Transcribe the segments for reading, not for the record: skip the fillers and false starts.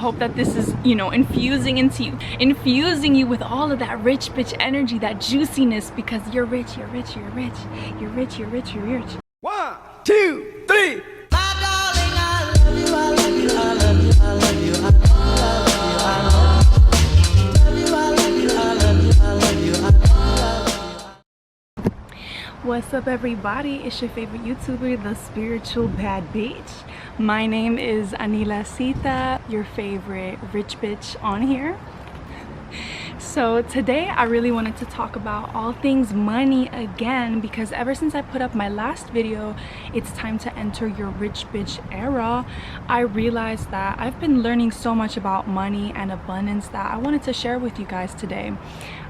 hope that this is, you know, infusing you with all of that rich bitch energy, that juiciness, because you're rich, you're rich, you're rich, you're rich, you're rich, you're rich. 1, 2, 3. What's up, everybody? It's your favorite YouTuber, the spiritual bad bitch. My name is Anila Sita, your favorite rich bitch on here. So today I really wanted to talk about all things money again, because ever since I put up my last video, it's time to enter your rich bitch era, I realized that I've been learning so much about money and abundance that I wanted to share with you guys today.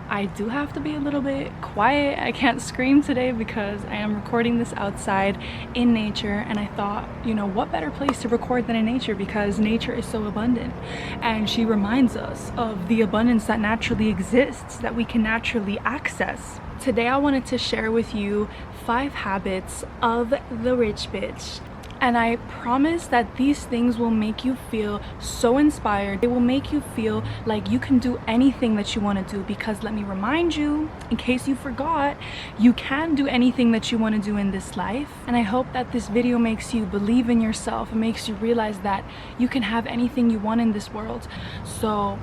I do have to be a little bit quiet. I can't scream today because I am recording this outside in nature, and I thought, you know, what better place to record than in nature, because nature is so abundant and she reminds us of the abundance that naturally exists, that we can naturally access. Today I wanted to share with you 5 habits of the rich bitch. And I promise that these things will make you feel so inspired. They will make you feel like you can do anything that you want to do, because let me remind you, in case you forgot, you can do anything that you want to do in this life. And I hope that this video makes you believe in yourself and makes you realize that you can have anything you want in this world. So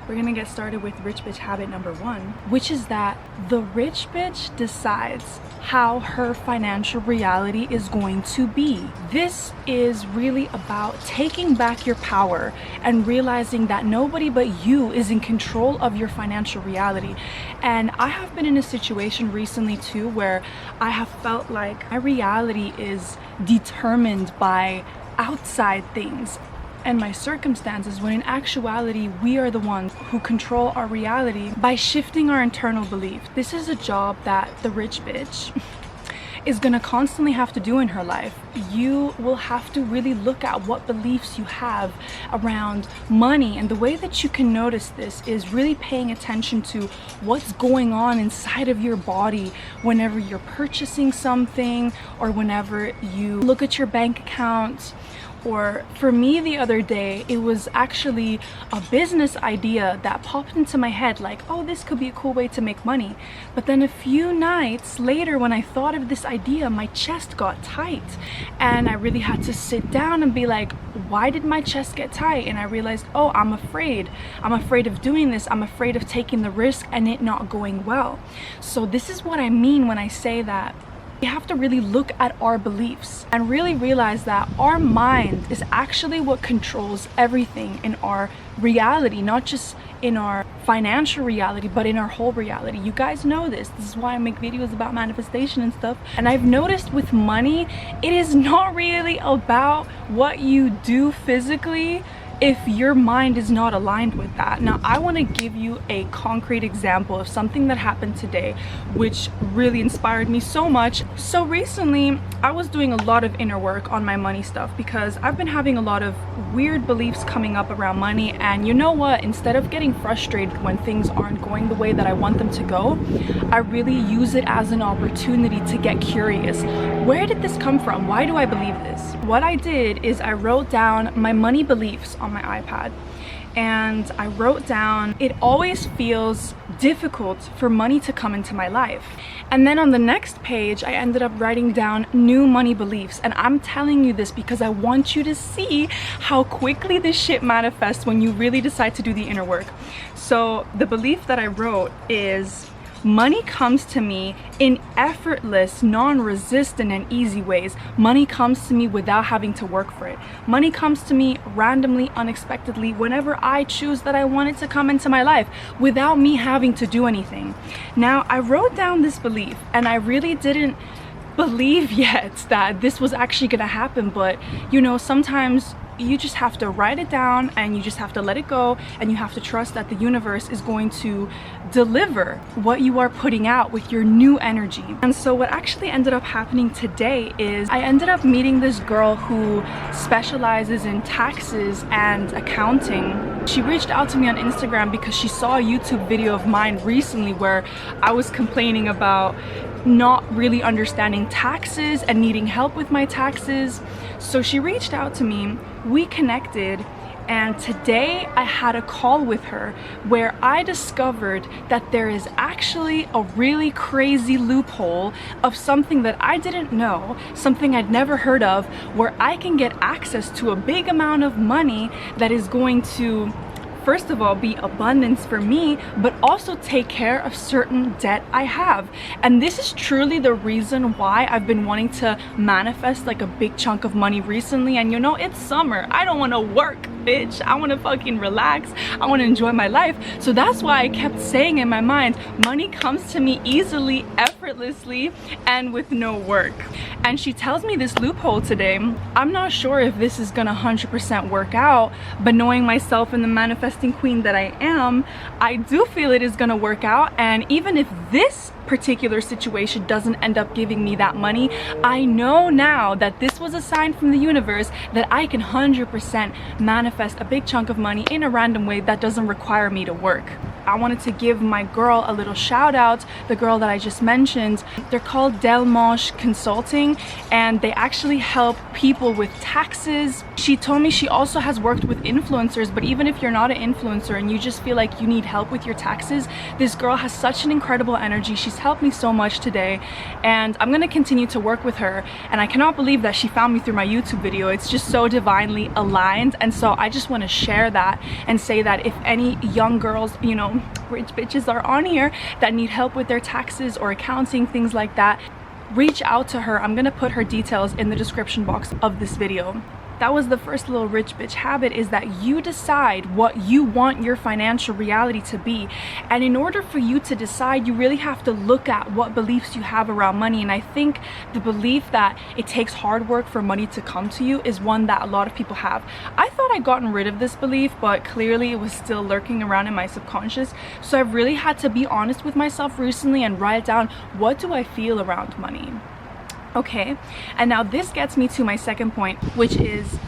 we're gonna get started with rich bitch habit number 1, which is that the rich bitch decides how her financial reality is going to be. This is really about taking back your power and realizing that nobody but you is in control of your financial reality. And I have been in a situation recently too where I have felt like my reality is determined by outside things and my circumstances, when in actuality we are the ones who control our reality by shifting our internal belief. This is a job that the rich bitch is gonna constantly have to do in her life. You will have to really look at what beliefs you have around money, and the way that you can notice this is really paying attention to what's going on inside of your body whenever you're purchasing something, or whenever you look at your bank account. Or for me the other day, it was actually a business idea that popped into my head, like, oh, this could be a cool way to make money. But then a few nights later, when I thought of this idea, my chest got tight, and I really had to sit down and be like, why did my chest get tight? And I realized, oh, I'm afraid of doing this. I'm afraid of taking the risk and it not going well. So this is what I mean when I say that we have to really look at our beliefs and really realize that our mind is actually what controls everything in our reality, not just in our financial reality, but in our whole reality. You guys know this. This is why I make videos about manifestation and stuff. And I've noticed with money, it is not really about what you do physically if your mind is not aligned with that. Now, I want to give you a concrete example of something that happened today, which really inspired me so much. So recently, I was doing a lot of inner work on my money stuff, because I've been having a lot of weird beliefs coming up around money. And you know what? Instead of getting frustrated when things aren't going the way that I want them to go, I really use it as an opportunity to get curious. Where did this come from? Why do I believe this? What I did is I wrote down my money beliefs on my iPad, and I wrote down, it always feels difficult for money to come into my life. And then on the next page, I ended up writing down new money beliefs. And I'm telling you this because I want you to see how quickly this shit manifests when you really decide to do the inner work. So the belief that I wrote is, money comes to me in effortless, non-resistant, and easy ways. Money comes to me without having to work for it. Money comes to me randomly, unexpectedly, whenever I choose that I want it to come into my life, without me having to do anything. Now, I wrote down this belief, and I really didn't believe yet that this was actually gonna happen, but you know, sometimes you just have to write it down, and you just have to let it go, and you have to trust that the universe is going to deliver what you are putting out with your new energy. And so what actually ended up happening today is I ended up meeting this girl who specializes in taxes and accounting. She reached out to me on Instagram because she saw a YouTube video of mine recently where I was complaining about not really understanding taxes and needing help with my taxes. So she reached out to me, we connected, And today I had a call with her where I discovered that there is actually a really crazy loophole of something that I didn't know, something I'd never heard of, where I can get access to a big amount of money that is going to, first of all, be abundance for me, but also take care of certain debt I have. And this is truly the reason why I've been wanting to manifest like a big chunk of money recently. And you know, it's summer. I don't want to work, bitch. I want to fucking relax. I want to enjoy my life. So that's why I kept saying in my mind, money comes to me easily, effortlessly, and with no work. And she tells me this loophole today. I'm not sure if this is gonna 100% work out, but knowing myself and the manifesting queen that I am, I do feel it is gonna work out. And even if this particular situation doesn't end up giving me that money, I know now that this was a sign from the universe that I can 100% manifest a big chunk of money in a random way that doesn't require me to work. I wanted to give my girl a little shout out, the girl that I just mentioned. They're called Delmanche Consulting, and they actually help people with taxes. She told me she also has worked with influencers, but even if you're not an influencer and you just feel like you need help with your taxes, this girl has such an incredible energy. She's helped me so much today, and I'm gonna continue to work with her. And I cannot believe that she found me through my YouTube video. It's just so divinely aligned. And so I just want to share that and say that if any young girls, you know, rich bitches are on here that need help with their taxes or accounting, things like that, reach out to her. I'm gonna put her details in the description box of this video. That was the first little rich bitch habit, is that you decide what you want your financial reality to be. And in order for you to decide, you really have to look at what beliefs you have around money. And I think the belief that it takes hard work for money to come to you is one that a lot of people have. I thought I'd gotten rid of this belief, but clearly it was still lurking around in my subconscious. So I've really had to be honest with myself recently and write down, what do I feel around money? Okay, and now this gets me to my second point, which is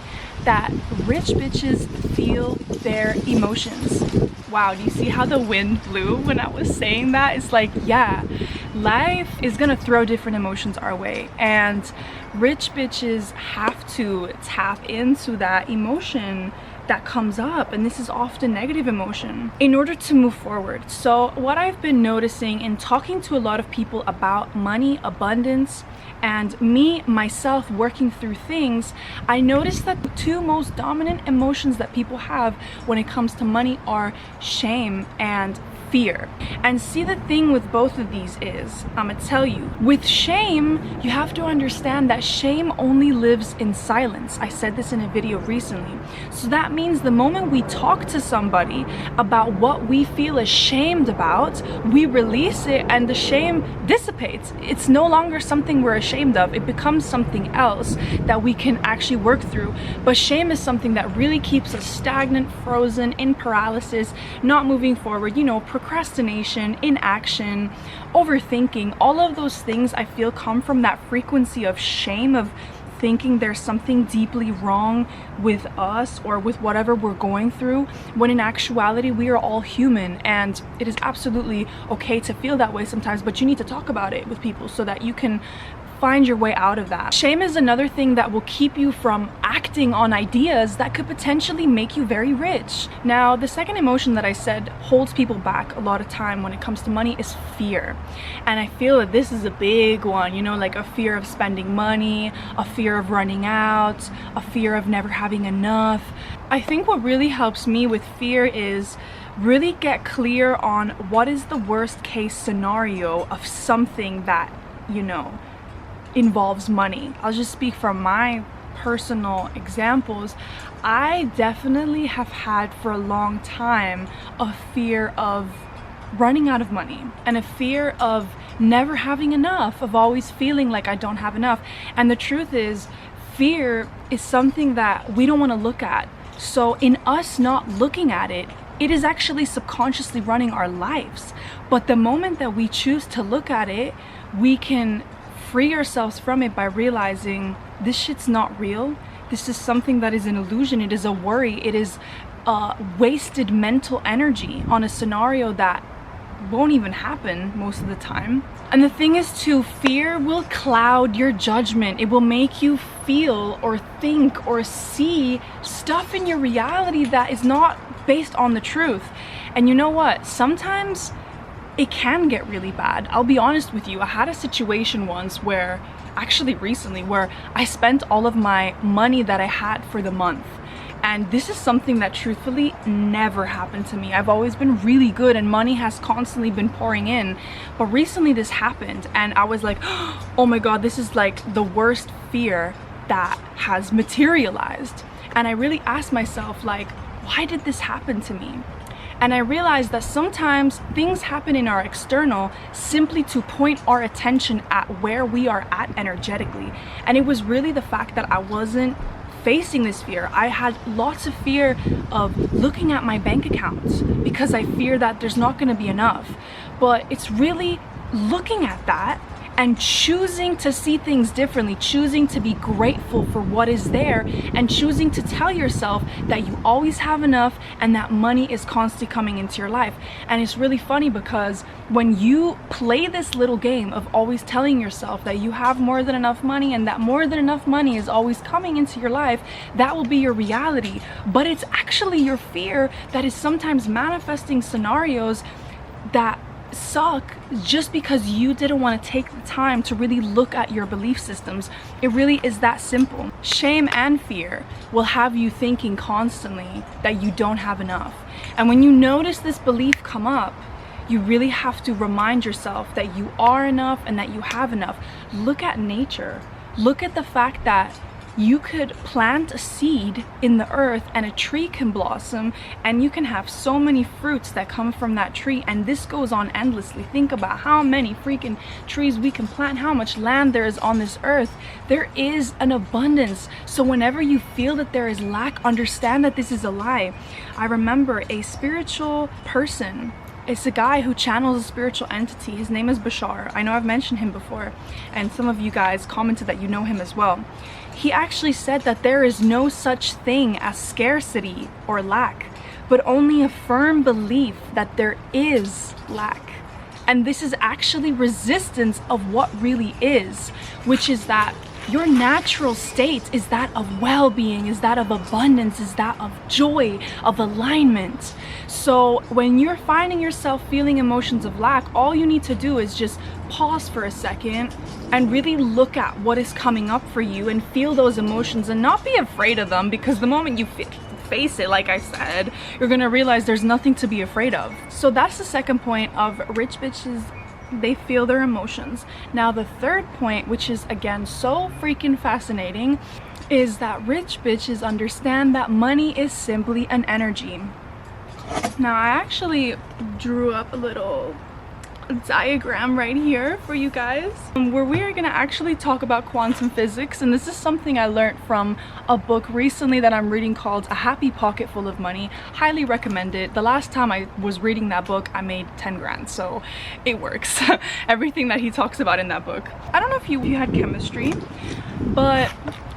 that rich bitches feel their emotions. Wow, do you see how the wind blew when I was saying that? It's like, yeah, life is gonna throw different emotions our way, and rich bitches have to tap into that emotion that comes up, and this is often negative emotion, in order to move forward. So what I've been noticing in talking to a lot of people about money, abundance, and me myself working through things, I noticed that the two most dominant emotions that people have when it comes to money are shame and fear. And see, the thing with both of these is, I'm gonna tell you, with shame, you have to understand that shame only lives in silence. I said this in a video recently. So that means the moment we talk to somebody about what we feel ashamed about, we release it and the shame dissipates. It's no longer something we're ashamed of. It becomes something else that we can actually work through. But shame is something that really keeps us stagnant, frozen, in paralysis, not moving forward, you know, procrastination, inaction, overthinking. All of those things I feel come from that frequency of shame, of thinking there's something deeply wrong with us or with whatever we're going through, when in actuality we are all human, and it is absolutely okay to feel that way sometimes, but you need to talk about it with people so that you can find your way out of that. Shame is another thing that will keep you from acting on ideas that could potentially make you very rich. Now, the second emotion that I said holds people back a lot of time when it comes to money is fear. And I feel that this is a big one, you know, like a fear of spending money, a fear of running out, a fear of never having enough. I think what really helps me with fear is really get clear on what is the worst case scenario of something that, you know, involves money. I'll just speak from my personal examples. I definitely have had for a long time a fear of running out of money and a fear of never having enough, of always feeling like I don't have enough. And the truth is, fear is something that we don't want to look at. So in us not looking at it, it is actually subconsciously running our lives. But the moment that we choose to look at it, we can free ourselves from it by realizing this shit's not real. This is something that is an illusion. It is a worry. It is wasted mental energy on a scenario that won't even happen most of the time. And the thing is too, fear will cloud your judgment. It will make you feel or think or see stuff in your reality that is not based on the truth. And you know what? Sometimes it can get really bad. I'll be honest with you. I had a situation once where, actually recently, where I spent all of my money that I had for the month. And this is something that truthfully never happened to me. I've always been really good and money has constantly been pouring in. But recently this happened and I was like, oh my God, this is like the worst fear that has materialized. And I really asked myself, like, why did this happen to me? And I realized that sometimes things happen in our external simply to point our attention at where we are at energetically. And it was really the fact that I wasn't facing this fear. I had lots of fear of looking at my bank accounts because I fear that there's not going to be enough. But it's really looking at that and choosing to see things differently, choosing to be grateful for what is there, and choosing to tell yourself that you always have enough and that money is constantly coming into your life. And it's really funny because when you play this little game of always telling yourself that you have more than enough money and that more than enough money is always coming into your life, that will be your reality. But it's actually your fear that is sometimes manifesting scenarios that suck just because you didn't want to take the time to really look at your belief systems. It really is that simple. Shame and fear will have you thinking constantly that you don't have enough. And when you notice this belief come up, you really have to remind yourself that you are enough and that you have enough. Look at nature. Look at the fact that you could plant a seed in the earth and a tree can blossom and you can have so many fruits that come from that tree, and this goes on endlessly. Think about how many freaking trees we can plant, how much land there is on this earth. There is an abundance. So whenever you feel that there is lack, understand that this is a lie. I remember a spiritual person. It's a guy who channels a spiritual entity. His name is Bashar. I know I've mentioned him before and some of you guys commented that you know him as well. He actually said that there is no such thing as scarcity or lack, but only a firm belief that there is lack. And this is actually resistance of what really is, which is that your natural state is that of well-being, is that of abundance, is that of joy, of alignment. So when you're finding yourself feeling emotions of lack, all you need to do is just pause for a second and really look at what is coming up for you and feel those emotions and not be afraid of them, because the moment you face it, like I said, you're gonna realize there's nothing to be afraid of. So that's the second point of rich bitches. They feel their emotions. Now the third point, which is again so freaking fascinating, is that rich bitches understand that money is simply an energy. Now I actually drew up a little diagram right here for you guys where we are going to actually talk about quantum physics, and this is something I learned from a book recently that I'm reading called A Happy Pocket Full of Money. Highly recommend it. The last time I was reading that book I made 10 grand, so it works. Everything that he talks about in that book. I don't know if you had chemistry, but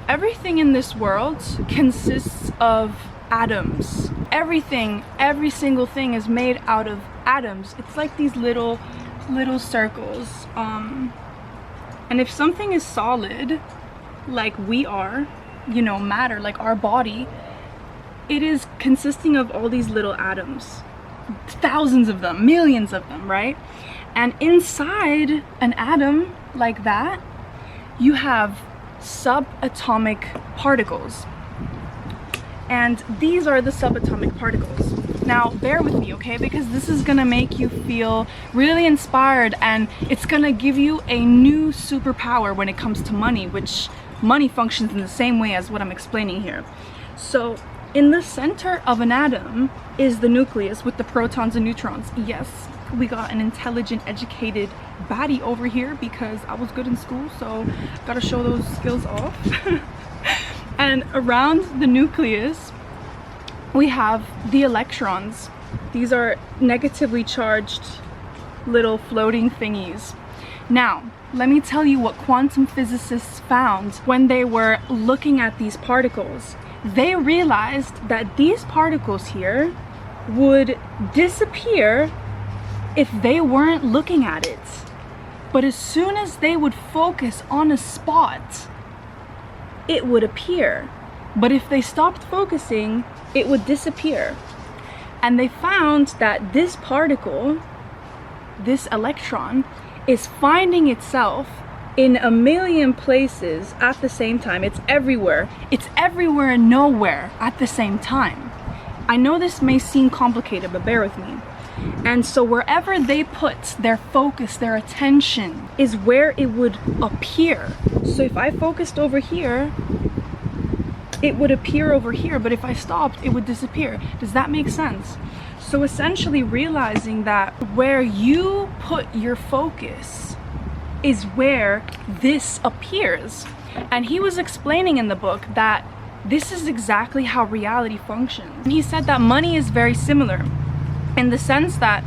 everything in this world consists of atoms. Everything, every single thing is made out of atoms. It's like these little circles, and if something is solid like we are, you know, matter, like our body, it is consisting of all these little atoms, thousands of them, millions of them, right? And inside an atom like that you have subatomic particles, and these are the subatomic particles. Now bear with me, okay, because this is gonna make you feel really inspired and it's gonna give you a new superpower when it comes to money, which money functions in the same way as what I'm explaining here. So in the center of an atom is the nucleus with the protons and neutrons. Yes, we got an intelligent, educated baddie over here because I was good in school, so gotta show those skills off. And around the nucleus we have the electrons. These are negatively charged little floating thingies. Now, let me tell you what quantum physicists found when they were looking at these particles. They realized that these particles here would disappear if they weren't looking at it. But as soon as they would focus on a spot, it would appear. But if they stopped focusing, it would disappear. And they found that this particle, this electron, is finding itself in a million places at the same time. It's everywhere. It's everywhere and nowhere at the same time. I know this may seem complicated, but bear with me. And so wherever they put their focus, their attention, is where it would appear. So if I focused over here, it would appear over here, but if I stopped, it would disappear. Does that make sense? So essentially realizing that where you put your focus is where this appears. And he was explaining in the book that this is exactly how reality functions. And he said that money is very similar in the sense that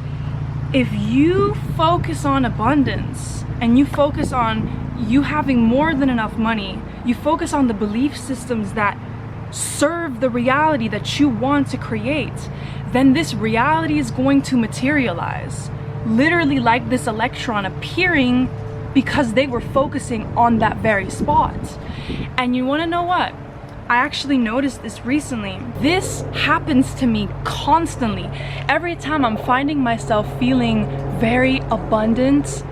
if you focus on abundance and you focus on you having more than enough money, you focus on the belief systems that serve the reality that you want to create, then this reality is going to materialize. Literally like this electron appearing because they were focusing on that very spot. And you want to know what? I actually noticed this recently. This happens to me constantly. Every time I'm finding myself feeling very abundant,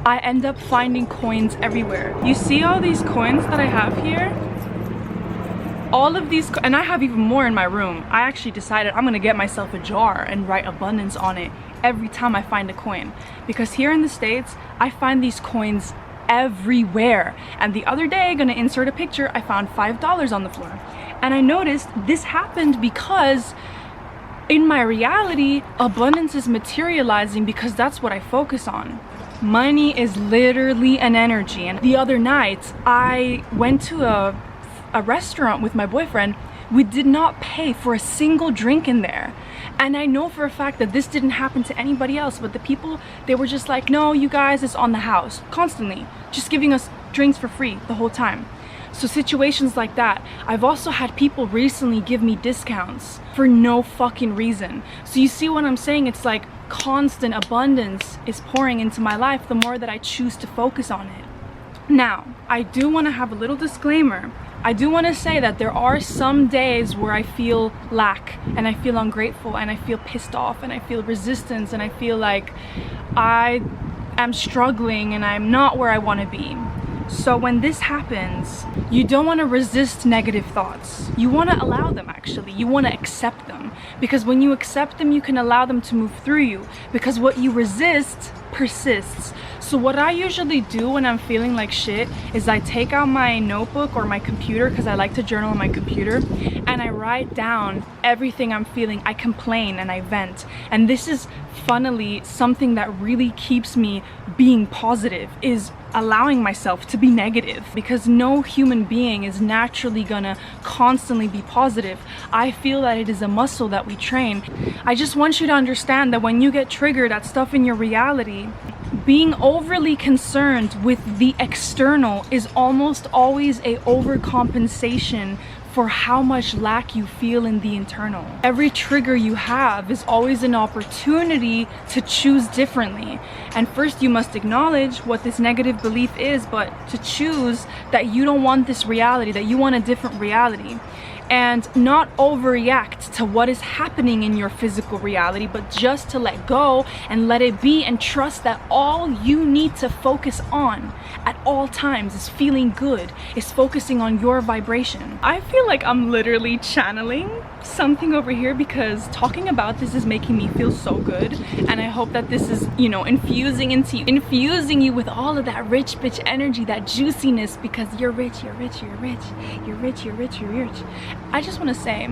I end up finding coins everywhere. You see all these coins that I have here? All of these, and I have even more in my room. I actually decided I'm gonna get myself a jar and write abundance on it every time I find a coin. Because here in the States, I find these coins everywhere. And the other day, gonna insert a picture, I found $5 on the floor. And I noticed this happened because in my reality, abundance is materializing because that's what I focus on. Money is literally an energy. And the other night, I went to a restaurant with my boyfriend. We did not pay for a single drink in there. And I know for a fact that this didn't happen to anybody else, but the people, they were just like, no, you guys, it's on the house, constantly, just giving us drinks for free the whole time. So situations like that. I've also had people recently give me discounts for no fucking reason. So you see what I'm saying? It's like constant abundance is pouring into my life the more that I choose to focus on it. Now, I do want to have a little disclaimer. I do want to say that there are some days where I feel lack and I feel ungrateful and I feel pissed off and I feel resistance and I feel like I am struggling and I'm not where I want to be. So when this happens, you don't want to resist negative thoughts. You want to allow them, actually. You want to accept them. Because when you accept them, you can allow them to move through you. Because what you resist persists. So what I usually do when I'm feeling like shit is I take out my notebook or my computer, because I like to journal on my computer, and I write down everything I'm feeling. I complain and I vent. And this is funnily something that really keeps me being positive, is allowing myself to be negative, because no human being is naturally gonna constantly be positive. I feel that it is a muscle that we train. I just want you to understand that when you get triggered at stuff in your reality, being overly concerned with the external is almost always a overcompensation for how much lack you feel in the internal. Every trigger you have is always an opportunity to choose differently. And first you must acknowledge what this negative belief is, but to choose that you don't want this reality, that you want a different reality. And not overreact to what is happening in your physical reality, but just to let go and let it be, and trust that all you need to focus on at all times is feeling good, is focusing on your vibration. I feel like I'm literally channeling something over here, because talking about this is making me feel so good, and I hope that this is, you know, infusing you with all of that rich bitch energy, that juiciness, because you're rich, you're rich, you're rich, you're rich, you're rich, you're rich. I just want to say,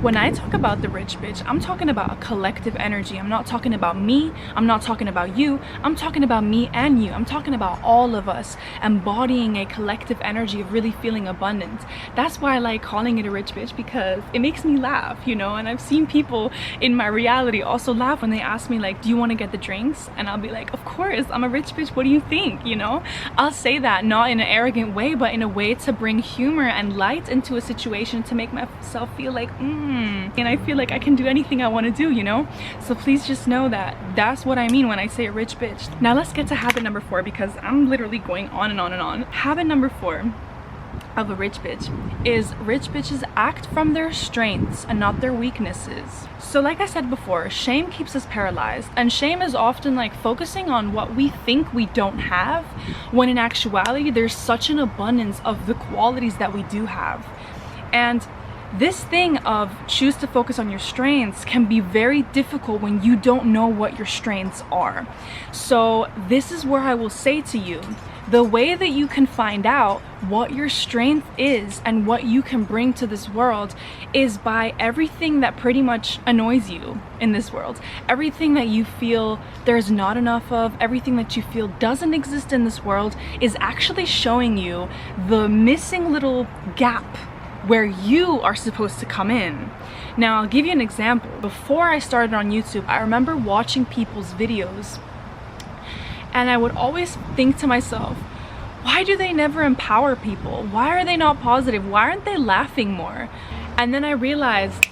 when I talk about the rich bitch, I'm talking about a collective energy. I'm not talking about me, I'm not talking about you, I'm talking about me and you. I'm talking about all of us embodying a collective energy of really feeling abundant. That's why I like calling it a rich bitch, because it makes me laugh. laugh, you know. And I've seen people in my reality also laugh when they ask me like, do you want to get the drinks? And I'll be like, of course, I'm a rich bitch, what do you think, you know? I'll say that not in an arrogant way, but in a way to bring humor and light into a situation, to make myself feel like and I feel like I can do anything I want to do, you know. So please just know that that's what I mean when I say a rich bitch. Now let's get to habit number 4, because I'm literally going on and on and on. Habit number 4 of a rich bitch is rich bitches act from their strengths and not their weaknesses. So like I said before, shame keeps us paralyzed, and shame is often like focusing on what we think we don't have, when in actuality there's such an abundance of the qualities that we do have. And this thing of choose to focus on your strengths can be very difficult when you don't know what your strengths are. So this is where I will say to you, the way that you can find out what your strength is and what you can bring to this world is by everything that pretty much annoys you in this world. Everything that you feel there's not enough of, everything that you feel doesn't exist in this world is actually showing you the missing little gap where you are supposed to come in. Now I'll give you an example. Before I started on YouTube, I remember watching people's videos, and I would always think to myself, why do they never empower people? Why are they not positive? Why aren't they laughing more? And then I realized,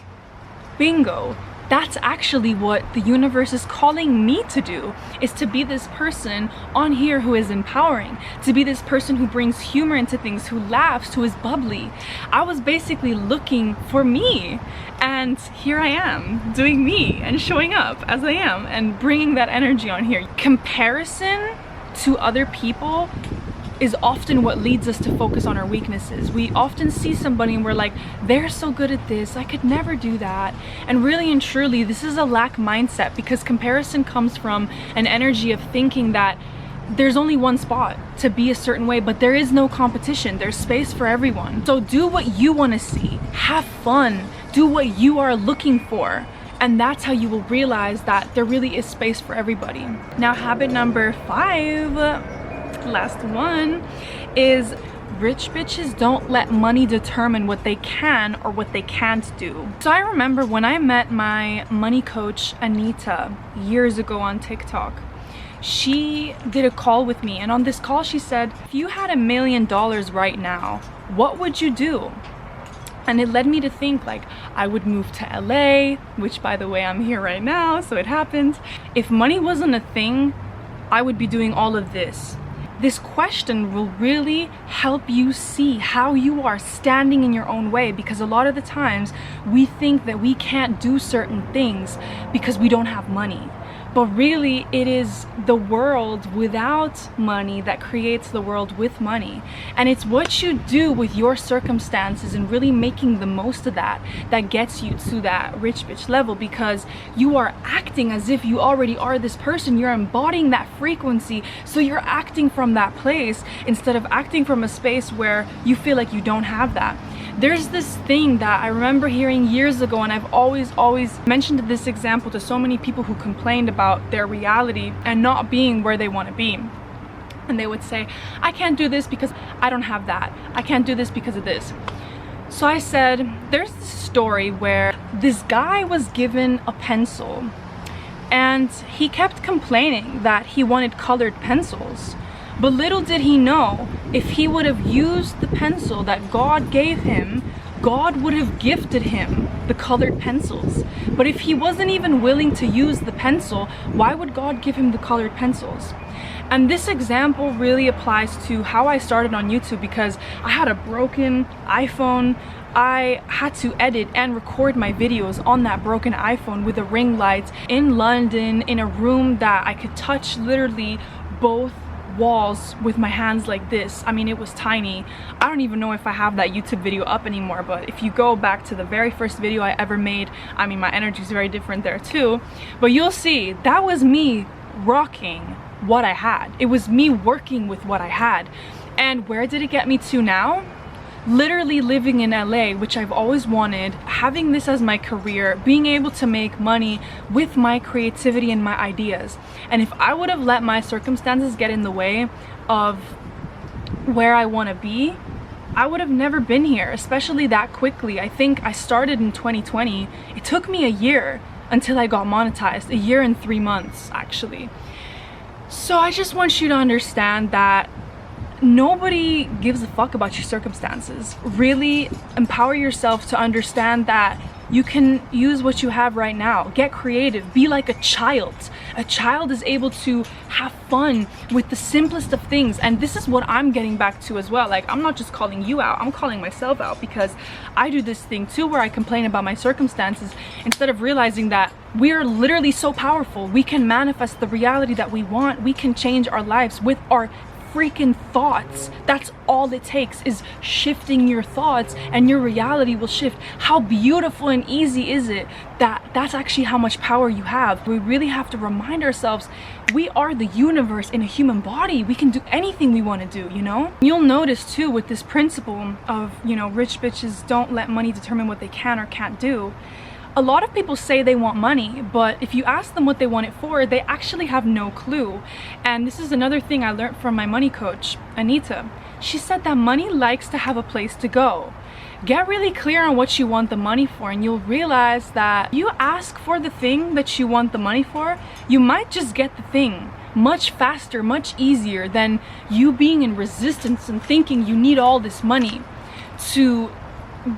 bingo, that's actually what the universe is calling me to do, is to be this person on here who is empowering, to be this person who brings humor into things, who laughs, who is bubbly. I was basically looking for me, and here I am doing me and showing up as I am and bringing that energy on here. Comparison to other people is often what leads us to focus on our weaknesses. We often see somebody and we're like, they're so good at this, I could never do that. And really and truly, this is a lack mindset, because comparison comes from an energy of thinking that there's only one spot to be a certain way, but there is no competition. There's space for everyone. So do what you want to see, have fun, do what you are looking for. And that's how you will realize that there really is space for everybody. Now, habit number 5, last one, is rich bitches don't let money determine what they can or what they can't do. So I remember when I met my money coach Anita years ago on TikTok, she did a call with me, and on this call she said, if you had $1 million right now, what would you do? And it led me to think like I would move to LA, which by the way I'm here right now, so it happened. If money wasn't a thing, I would be doing all of this. This question will really help you see how you are standing in your own way, because a lot of the times we think that we can't do certain things because we don't have money. But really, it is the world without money that creates the world with money. And it's what you do with your circumstances and really making the most of that that gets you to that rich bitch level, because you are acting as if you already are this person. You're embodying that frequency, so you're acting from that place instead of acting from a space where you feel like you don't have that. There's this thing that I remember hearing years ago, and I've always mentioned this example to so many people who complained about their reality and not being where they want to be. And they would say, I can't do this because I don't have that. I can't do this because of this. So I said, there's this story where this guy was given a pencil, and he kept complaining that he wanted colored pencils. But little did he know, if he would have used the pencil that God gave him, God would have gifted him the colored pencils. But if he wasn't even willing to use the pencil, why would God give him the colored pencils? And this example really applies to how I started on YouTube, because I had a broken iPhone. I had to edit and record my videos on that broken iPhone with a ring light in London, in a room that I could touch literally both walls with my hands like this. I mean, it was tiny. I don't even know if I have that YouTube video up anymore, but if you go back to the very first video I ever made, I mean, my energy is very different there too, but you'll see that was me rocking what I had. It was me working with what I had. And where did it get me to now? Literally living in LA, which I've always wanted, having this as my career, being able to make money with my creativity and my ideas. And if I would have let my circumstances get in the way of where I want to be, I would have never been here, especially that quickly. I think I started in 2020. It took me a year until I got monetized, a year and 3 months actually. So I just want you to understand that nobody gives a fuck about your circumstances. Really empower yourself to understand that you can use what you have right now. Get creative, be like a child. A child is able to have fun with the simplest of things, and this is what I'm getting back to as well. Like, I'm not just calling you out, I'm calling myself out, because I do this thing too where I complain about my circumstances instead of realizing that we are literally so powerful. We can manifest the reality that we want. We can change our lives with our freaking thoughts. That's all it takes, is shifting your thoughts and your reality will shift. How beautiful and easy is it that that's actually how much power you have. We really have to remind ourselves we are the universe in a human body. We can do anything we want to do, you know? You'll notice too with this principle of, you know, rich bitches don't let money determine what they can or can't do. A lot of people say they want money, but if you ask them what they want it for, they actually have no clue. And this is another thing I learned from my money coach, Anita. She said that money likes to have a place to go. Get really clear on what you want the money for, and you'll realize that you ask for the thing that you want the money for, you might just get the thing much faster, much easier than you being in resistance and thinking you need all this money to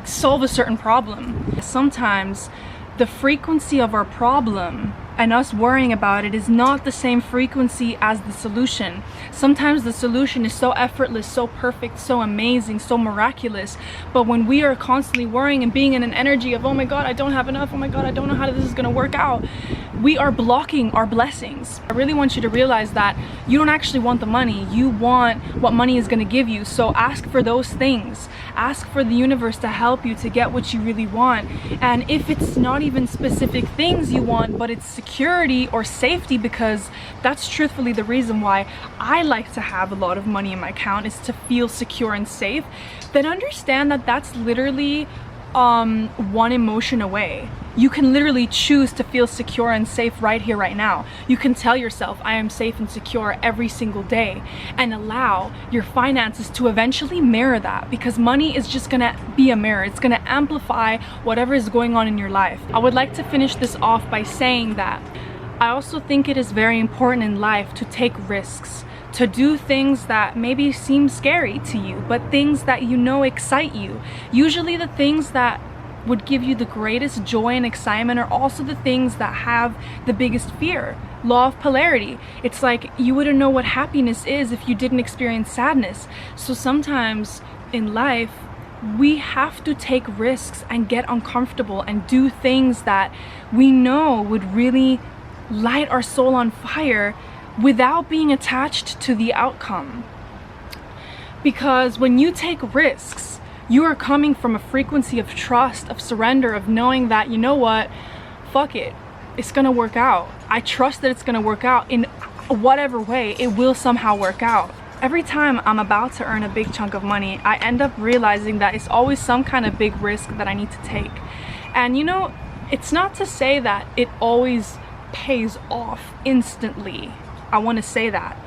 solve a certain problem. Sometimes the frequency of our problem and us worrying about it is not the same frequency as the solution. Sometimes the solution is so effortless, so perfect, so amazing, so miraculous, but when we are constantly worrying and being in an energy of, oh my god, I don't have enough, oh my god, I don't know how this is gonna work out, we are blocking our blessings. I really want you to realize that you don't actually want the money, you want what money is gonna give you. So ask for those things. Ask for the universe to help you to get what you really want. And if it's not even specific things you want, but it's security or safety, because that's truthfully the reason why I like to have a lot of money in my account, is to feel secure and safe, then understand that that's literally one emotion away. You can literally choose to feel secure and safe right here, right now. You can tell yourself, I am safe and secure every single day, and allow your finances to eventually mirror that, because money is just gonna be a mirror. It's gonna amplify whatever is going on in your life. I would like to finish this off by saying that I also think it is very important in life to take risks, to do things that maybe seem scary to you, but things that you know excite you. Usually the things that would give you the greatest joy and excitement are also the things that have the biggest fear. Law of polarity. It's like you wouldn't know what happiness is if you didn't experience sadness. So sometimes in life, we have to take risks and get uncomfortable and do things that we know would really light our soul on fire without being attached to the outcome. Because when you take risks, you are coming from a frequency of trust, of surrender, of knowing that, you know what, fuck it, it's gonna work out. I trust that it's gonna work out in whatever way, it will somehow work out. Every time I'm about to earn a big chunk of money, I end up realizing that it's always some kind of big risk that I need to take. And you know, it's not to say that it always pays off instantly. I want to say that.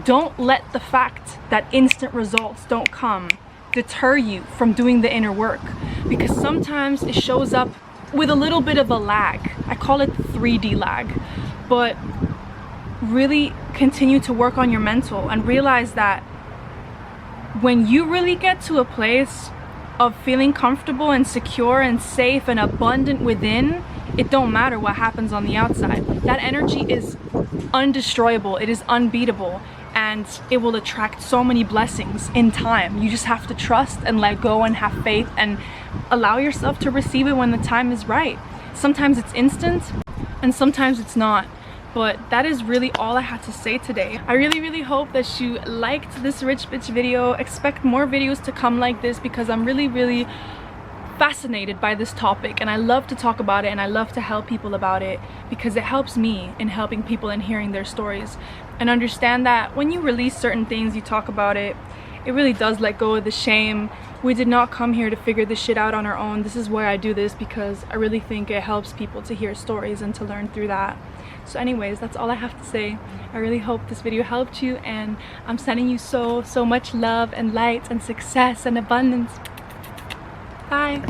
Don't let the fact that instant results don't come deter you from doing the inner work, because sometimes it shows up with a little bit of a lag. I call it the 3D lag. But really continue to work on your mental and realize that when you really get to a place of feeling comfortable and secure and safe and abundant within, it don't matter what happens on the outside. That energy is undestroyable, it is unbeatable, and it will attract so many blessings in time. You just have to trust and let go and have faith and allow yourself to receive it when the time is right. Sometimes it's instant and sometimes it's not. But that is really all I had to say today. I really hope that you liked this rich bitch video. Expect more videos to come like this, because I'm really fascinated by this topic and I love to talk about it and I love to help people about it, because it helps me in helping people and hearing their stories. And understand that when you release certain things, you talk about it, it really does let go of the shame. We did not come here to figure this shit out on our own. This is why I do this, because I really think it helps people to hear stories and to learn through that. So anyways, that's all I have to say. I really hope this video helped you, and I'm sending you so much love and light and success and abundance. Bye.